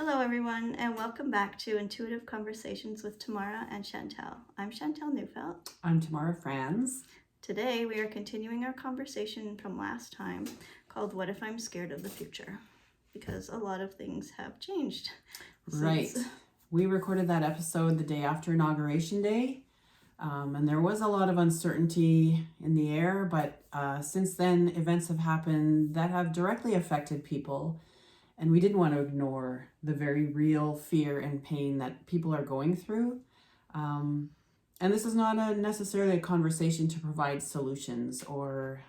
Hello, everyone, and welcome back to Intuitive Conversations with Tamara and Chantel. I'm Chantel Neufeld. I'm Tamara Franz. Today, we are continuing our conversation from last time called What If I'm Scared of the Future? Because a lot of things have changed. Right. We recorded that episode the day after Inauguration Day, and there was a lot of uncertainty in the air, but since then, events have happened that have directly affected people. And we didn't want to ignore the very real fear and pain that people are going through. And this is not necessarily a conversation to provide solutions or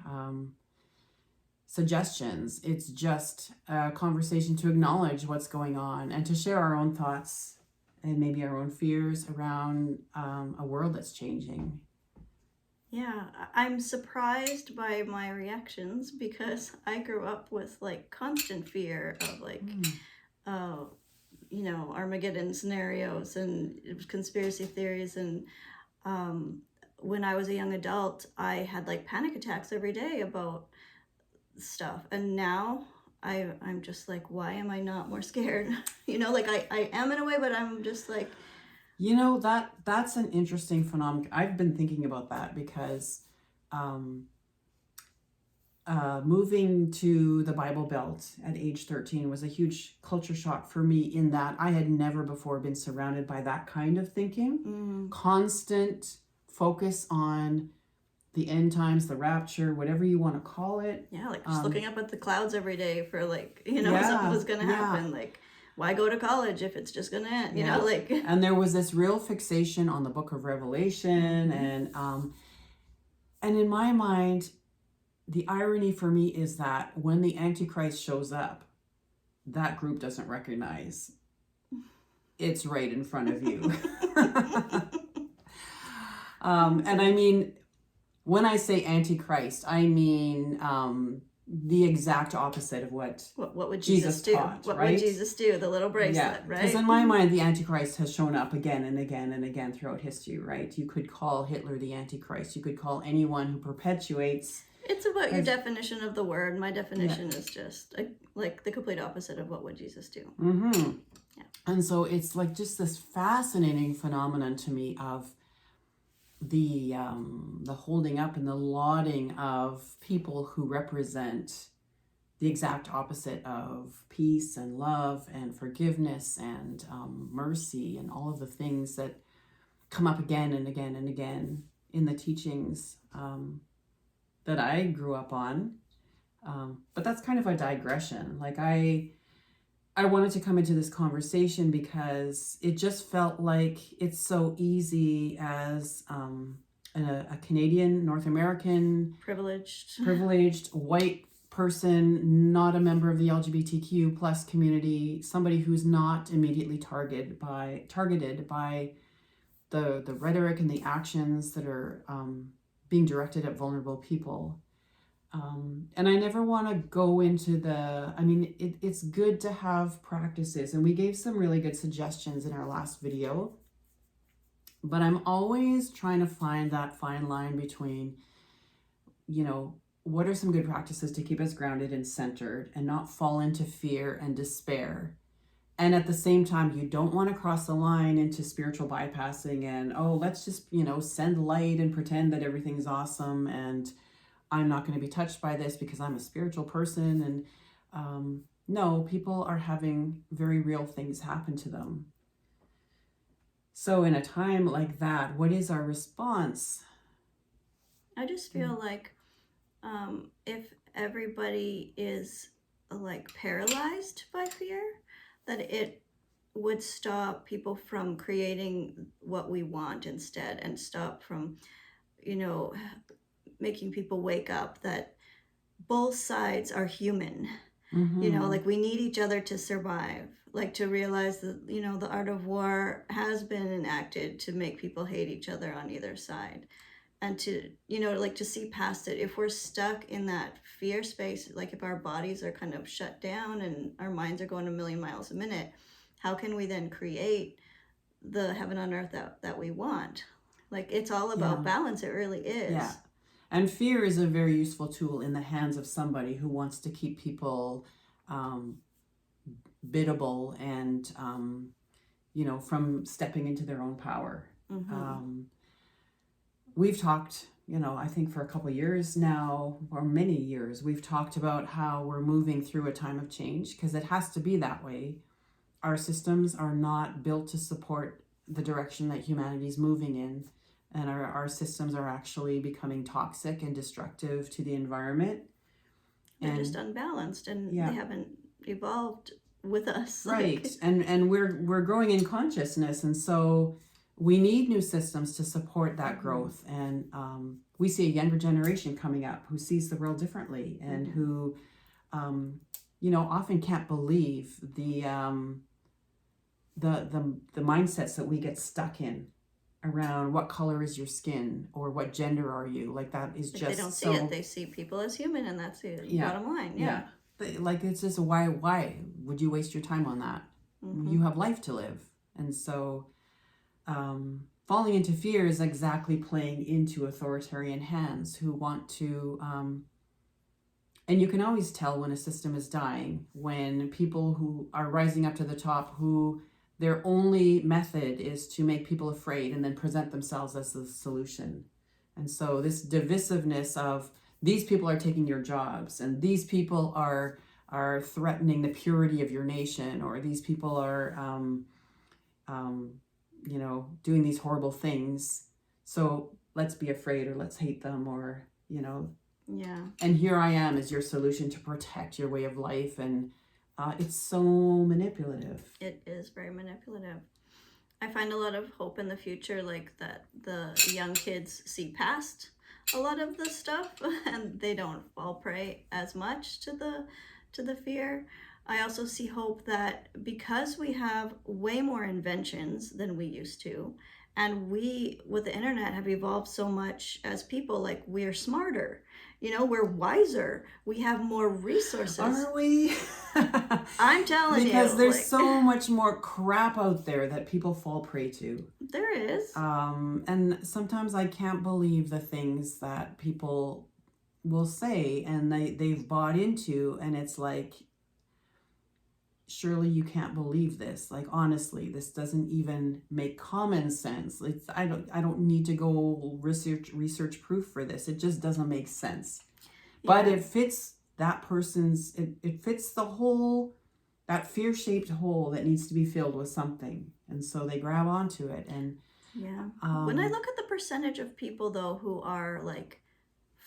suggestions. It's just a conversation to acknowledge what's going on and to share our own thoughts and maybe our own fears around a world that's changing. Yeah, I'm surprised by my reactions because I grew up with constant fear of Armageddon scenarios and conspiracy theories. And when I was a young adult, I had panic attacks every day about stuff. And now I'm just like, why am I not more scared? I am in a way, but I'm just like, that's an interesting phenomenon. I've been thinking about that because moving to the Bible Belt at age 13 was a huge culture shock for me, in that I had never before been surrounded by that kind of thinking. Constant focus on the end times, the rapture, whatever you want to call it. Yeah, just looking up at the clouds every day for something was going to happen. Why go to college if it's just going to end, And there was this real fixation on the book of Revelation. And in my mind, the irony for me is that when the Antichrist shows up, that group doesn't recognize it's right in front of you. And I mean, when I say Antichrist, I mean the exact opposite of what would Jesus do? Taught, what right? would Jesus do? The little bracelet, right? Because in my mind, the Antichrist has shown up again and again and again throughout history, right? You could call Hitler the Antichrist. You could call anyone who perpetuates. It's about your definition of the word. My definition is just the complete opposite of what would Jesus do. Mm-hmm. Yeah. And so it's just this fascinating phenomenon to me of the holding up and the lauding of people who represent the exact opposite of peace and love and forgiveness and mercy and all of the things that come up again and again and again in the teachings that I grew up on. But that's kind of a digression. I wanted to come into this conversation because it just felt like it's so easy as a Canadian, North American, privileged white person, not a member of the LGBTQ plus community, somebody who's not immediately targeted by the rhetoric and the actions that are being directed at vulnerable people. And I never want to go into it's good to have practices, and we gave some really good suggestions in our last video, but I'm always trying to find that fine line between, what are some good practices to keep us grounded and centered and not fall into fear and despair. And at the same time, you don't want to cross the line into spiritual bypassing and, let's just, send light and pretend that everything's awesome and I'm not going to be touched by this because I'm a spiritual person. And no, people are having very real things happen to them. So in a time like that, what is our response? I just feel like if everybody is paralyzed by fear, that it would stop people from creating what we want instead, and stop from, making people wake up that both sides are human. Mm-hmm. We need each other to survive, to realize that, the art of war has been enacted to make people hate each other on either side. And to, to see past it. If we're stuck in that fear space, if our bodies are kind of shut down and our minds are going a million miles a minute, how can we then create the heaven on earth that we want? It's all about balance. It really is. Yeah. And fear is a very useful tool in the hands of somebody who wants to keep people biddable and from stepping into their own power. We've talked, I think for a couple of years now, or many years, we've talked about how we're moving through a time of change, because it has to be that way. Our systems are not built to support the direction that humanity is moving in, and our systems are actually becoming toxic and destructive to the environment. They're just unbalanced, and they haven't evolved with us. Right. And we're growing in consciousness, and so we need new systems to support that growth. And we see a younger generation coming up who sees the world differently, and who often can't believe the mindsets that we get stuck in around what color is your skin or what gender are you. Like, that is just they don't see it. They see people as human, and that's the bottom line. Like, it's just why would you waste your time on that? You have life to live. And so falling into fear is exactly playing into authoritarian hands who want to and you can always tell when a system is dying, when people who are rising up to the top, who their only method is to make people afraid and then present themselves as the solution. And so this divisiveness of, these people are taking your jobs, and these people are threatening the purity of your nation, or these people are doing these horrible things, so let's be afraid, or let's hate them, or and here I am as your solution to protect your way of life. And it's so manipulative. It is very manipulative. I find a lot of hope in the future, like that the young kids see past a lot of the stuff and they don't fall prey as much to the fear. I also see hope that because we have way more inventions than we used to, and we, with the internet, have evolved so much as people, like, we're smarter, we're wiser, we have more resources. Are we? I'm telling you. Because there's so much more crap out there that people fall prey to. There is. And sometimes I can't believe the things that people will say and they've bought into, and it's like, surely you can't believe this. Like, honestly, this doesn't even make common sense. I don't need to go research proof for this. It just doesn't make sense. Yeah. But it fits that person's, it fits the hole, that fear-shaped hole that needs to be filled with something. And so they grab onto it. And when I look at the percentage of people, though, who are like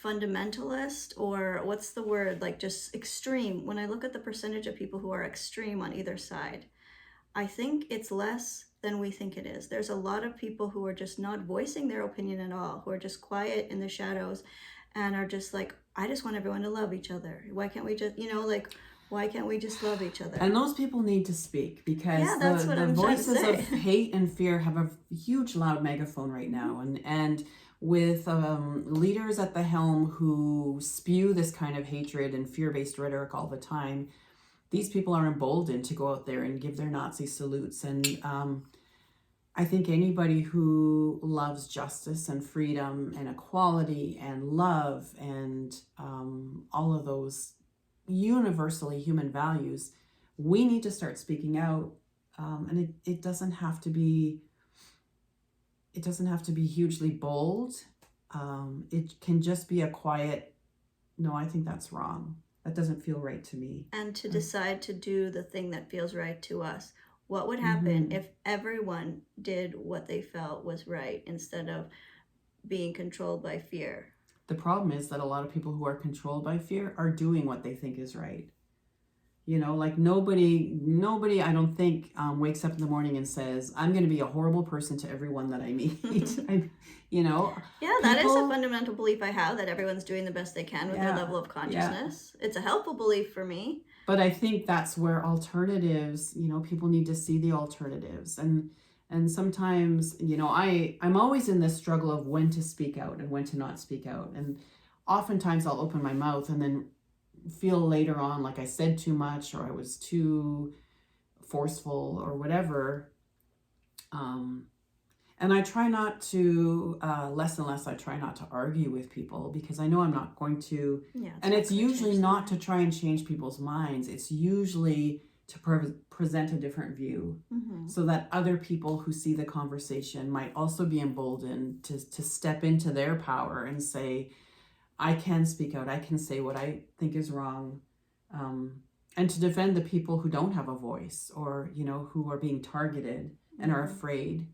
fundamentalist, or what's the word, like just extreme, when I look at the percentage of people who are extreme on either side, I think it's less than we think it is. There's a lot of people who are just not voicing their opinion at all, who are just quiet in the shadows and are just like, I just want everyone to love each other. Why can't we just, why can't we just love each other? And those people need to speak, because the voices of hate and fear have a huge loud megaphone right now. And with leaders at the helm who spew this kind of hatred and fear-based rhetoric all the time, these people are emboldened to go out there and give their Nazi salutes. And I think anybody who loves justice and freedom and equality and love and all of those universally human values, we need to start speaking out. And it doesn't have to be hugely bold. It can just be a quiet, no, I think that's wrong. That doesn't feel right to me. And to decide to do the thing that feels right to us. What would happen if everyone did what they felt was right instead of being controlled by fear? The problem is that a lot of people who are controlled by fear are doing what they think is right. Like nobody, I don't think, wakes up in the morning and says, I'm going to be a horrible person to everyone that I meet. Yeah, that is a fundamental belief I have, that everyone's doing the best they can with their level of consciousness. Yeah. It's a helpful belief for me. But I think that's where alternatives, people need to see the alternatives. And sometimes, I'm always in this struggle of when to speak out and when to not speak out. And oftentimes I'll open my mouth and then feel later on like I said too much, or I was too forceful or whatever. And I try not to, less and less I try not to argue with people, because I know I'm not going to. Yeah, and it's usually not to try and change people's minds. It's usually to present a different view, so that other people who see the conversation might also be emboldened to step into their power and say, I can speak out, I can say what I think is wrong, and to defend the people who don't have a voice, or, you know, who are being targeted and are afraid.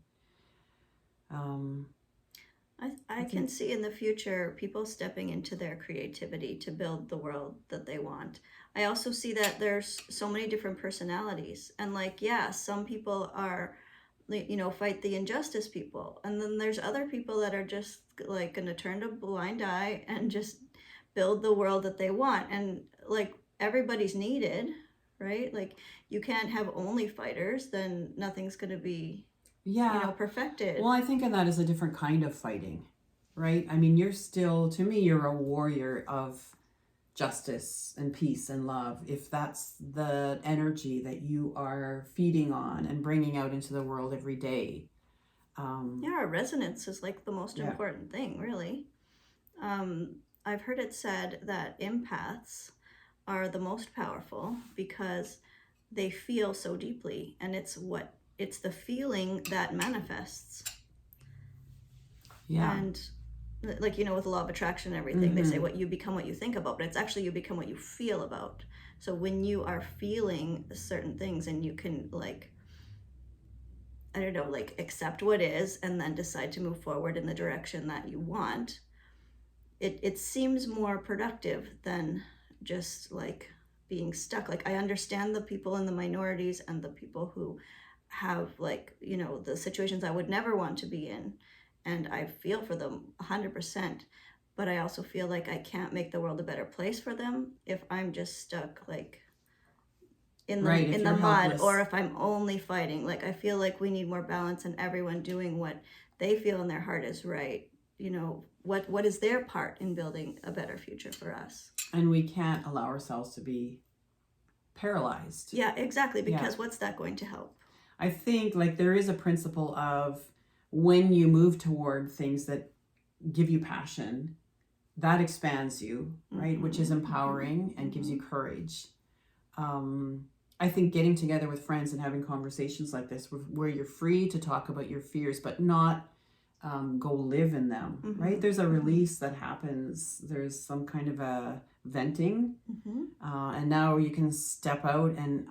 I can see in the future people stepping into their creativity to build the world that they want. I also see that there's so many different personalities, and like, yeah, some people are, you know, fight the injustice people, and then there's other people that are just like gonna turn a blind eye and just build the world that they want. And like, everybody's needed, right? Like, you can't have only fighters, then nothing's gonna be, you know, perfected. Well, I think of that as a different kind of fighting, right? I mean, you're still, to me, you're a warrior of justice and peace and love, if that's the energy that you are feeding on and bringing out into the world every day. Yeah, our resonance is like the most important thing, really. I've heard it said that empaths are the most powerful because they feel so deeply, and it's the feeling that manifests. Yeah. And like, you know, with the law of attraction and everything, they say what you become what you think about, but it's actually you become what you feel about. So when you are feeling certain things, and you can, like, I don't know, like, accept what is and then decide to move forward in the direction that you want, it seems more productive than just like being stuck. Like, I understand the people in the minorities and the people who have, like, you know, the situations I would never want to be in, and I feel for them 100%, but I also feel like I can't make the world a better place for them if I'm just stuck, like, in the mud, helpless. Or if I'm only fighting. Like, I feel like we need more balance and everyone doing what they feel in their heart is right. You know, what is their part in building a better future for us? And we can't allow ourselves to be paralyzed. Yeah, exactly, because what's that going to help? I think, like, there is a principle of when you move toward things that give you passion, that expands you, right? Which is empowering and gives you courage. I think getting together with friends and having conversations like this, where you're free to talk about your fears, but not go live in them, right? There's a release that happens. There's some kind of a venting, and now you can step out and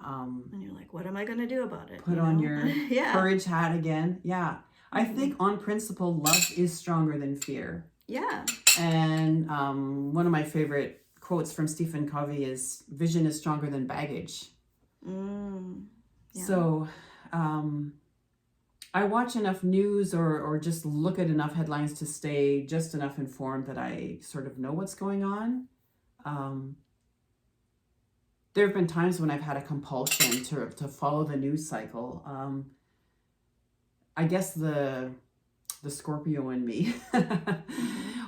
you're like, what am I going to do about it? Put on your courage hat again. Yeah. I think on principle, love is stronger than fear. Yeah. And one of my favorite quotes from Stephen Covey is, vision is stronger than baggage. So I watch enough news or just look at enough headlines to stay just enough informed that I sort of know what's going on. There have been times when I've had a compulsion to follow the news cycle. I guess the Scorpio in me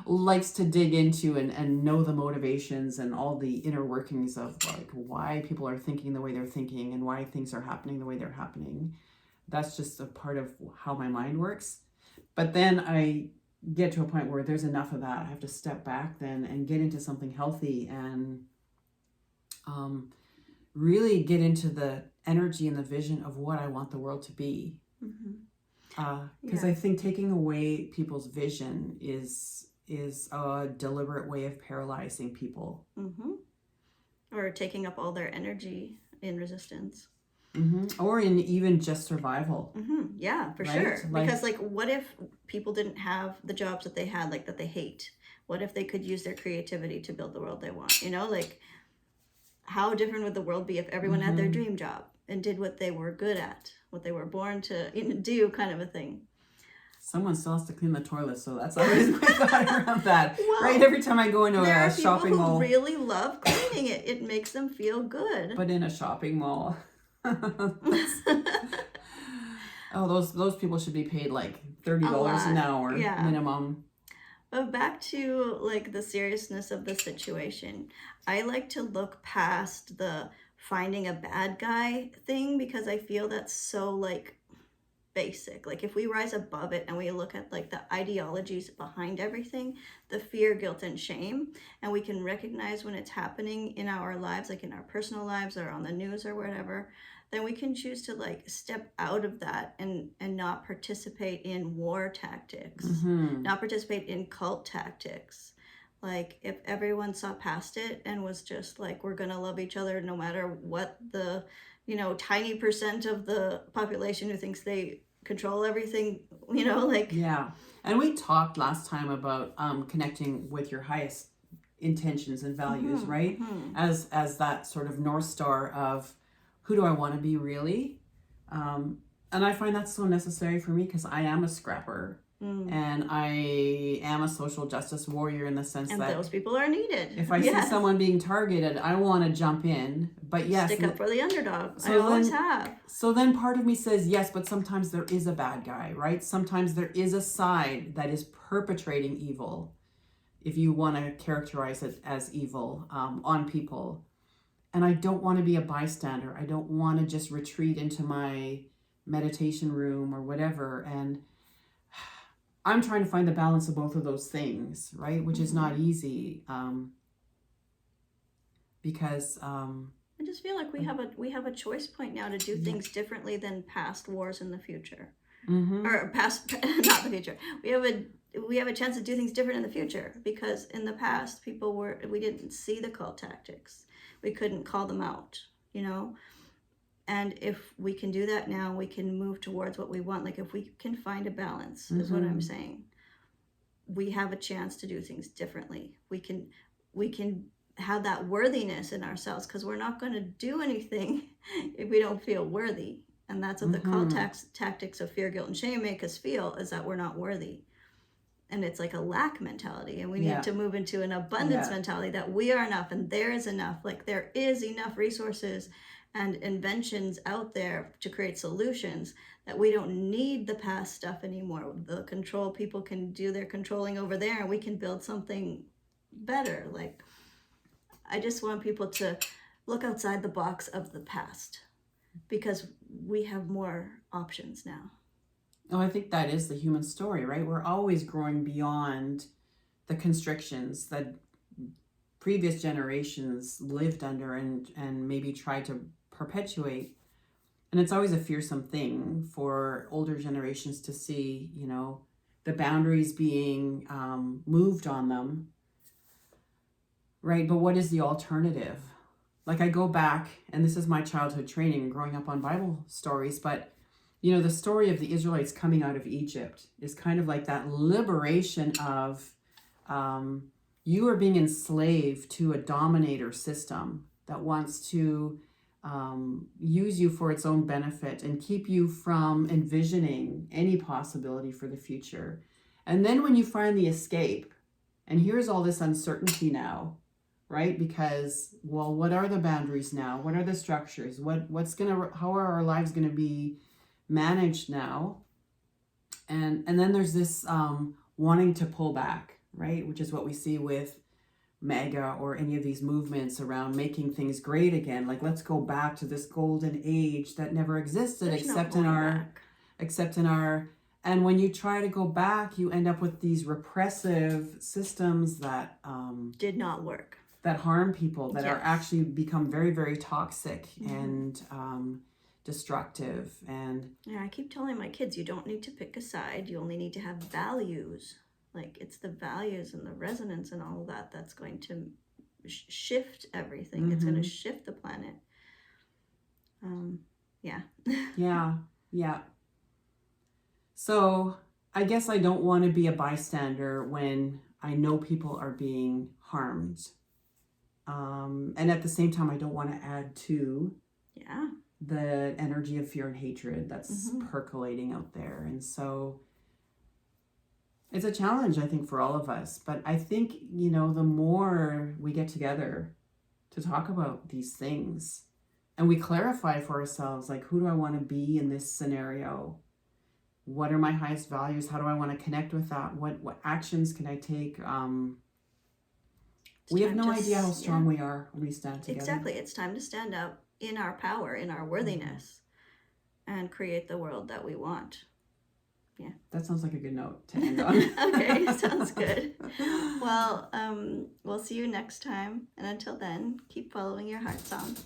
likes to dig into and know the motivations and all the inner workings of, like, why people are thinking the way they're thinking and why things are happening the way they're happening. That's just a part of how my mind works. But then I get to a point where there's enough of that. I have to step back then and get into something healthy and really get into the energy and the vision of what I want the world to be. Because I think taking away people's vision is a deliberate way of paralyzing people. Or taking up all their energy in resistance. Or in even just survival. Yeah, for sure. Because, like, what if people didn't have the jobs that they had, like, that they hate? What if they could use their creativity to build the world they want? You know, like, how different would the world be if everyone had their dream job and did what they were good at, what they were born to do, kind of a thing? Someone still has to clean the toilet, so that's always my thought around that. Well, right? Every time I go into a shopping mall. There are people who really love cleaning it. It makes them feel good. But in a shopping mall. Those people should be paid like $30 an hour minimum. But back to, like, the seriousness of the situation. I like to look past the finding a bad guy thing, because I feel that's so, like, basic. Like if we rise above it and we look at like the ideologies behind everything, the fear, guilt, and shame, and we can recognize when it's happening in our lives, like in our personal lives or on the news or whatever, then we can choose to like step out of that and not participate in war tactics, not participate in cult tactics. Like if everyone saw past it and was just like, we're gonna love each other no matter what the, tiny percent of the population who thinks they control everything, like. Yeah. And we talked last time about connecting with your highest intentions and values, right? As that sort of North Star of who do I want to be really? And I find that's so necessary for me because I am a scrapper. And I am a social justice warrior in the sense and that those people are needed. If I see someone being targeted, I want to jump in. But yes, stick up for the underdog. So I always have. So then part of me says yes, but sometimes there is a bad guy, right? Sometimes there is a side that is perpetrating evil, if you want to characterize it as evil, on people. And I don't want to be a bystander. I don't want to just retreat into my meditation room or whatever. And I'm trying to find the balance of both of those things, right? Which is not easy, because I just feel like we have a choice point now to do things differently than past wars in the future, or past not the future. We have a chance to do things different in the future because in the past we didn't see the cult tactics, we couldn't call them out, And if we can do that now, we can move towards what we want. Like if we can find a balance, is what I'm saying. We have a chance to do things differently. We can have that worthiness in ourselves because we're not going to do anything if we don't feel worthy. And that's what the cult tactics of fear, guilt, and shame make us feel, is that we're not worthy. And it's like a lack mentality. And we need to move into an abundance mentality that we are enough and there is enough. Like there is enough resources and inventions out there to create solutions that we don't need the past stuff anymore. The control people can do their controlling over there and we can build something better. Like I just want people to look outside the box of the past because we have more options now. Oh, I think that is the human story, right? We're always growing beyond the constrictions that previous generations lived under and maybe tried to perpetuate. And it's always a fearsome thing for older generations to see, the boundaries being moved on them, right? But what is the alternative? Like I go back, and this is my childhood training, growing up on Bible stories, but the story of the Israelites coming out of Egypt is kind of like that liberation of you are being enslaved to a dominator system that wants to use you for its own benefit and keep you from envisioning any possibility for the future. And then when you find the escape, and here's all this uncertainty now, right? Because, well, what are the boundaries now? What are the structures? How are our lives going to be managed now? And then there's this wanting to pull back, right? Which is what we see with MAGA or any of these movements around making things great again. Like, let's go back to this golden age that never existed except in our, and when you try to go back, you end up with these repressive systems that did not work, that harm people, that are actually become very, very toxic and destructive. And I keep telling my kids, you don't need to pick a side, you only need to have values. Like it's the values and the resonance and all of that that's going to shift everything. It's going to shift the planet. Yeah. So I guess I don't want to be a bystander when I know people are being harmed. And at the same time, I don't want to add to the energy of fear and hatred that's percolating out there. And so it's a challenge, I think, for all of us. But I think, the more we get together to talk about these things and we clarify for ourselves, like, who do I want to be in this scenario? What are my highest values? How do I want to connect with that? What actions can I take? We have no idea how strong we are when we stand together. Exactly. It's time to stand up in our power, in our worthiness. and create the world that we want. That sounds like a good note to end on. Okay, sounds good. Well, we'll see you next time. And until then, keep following your heart song.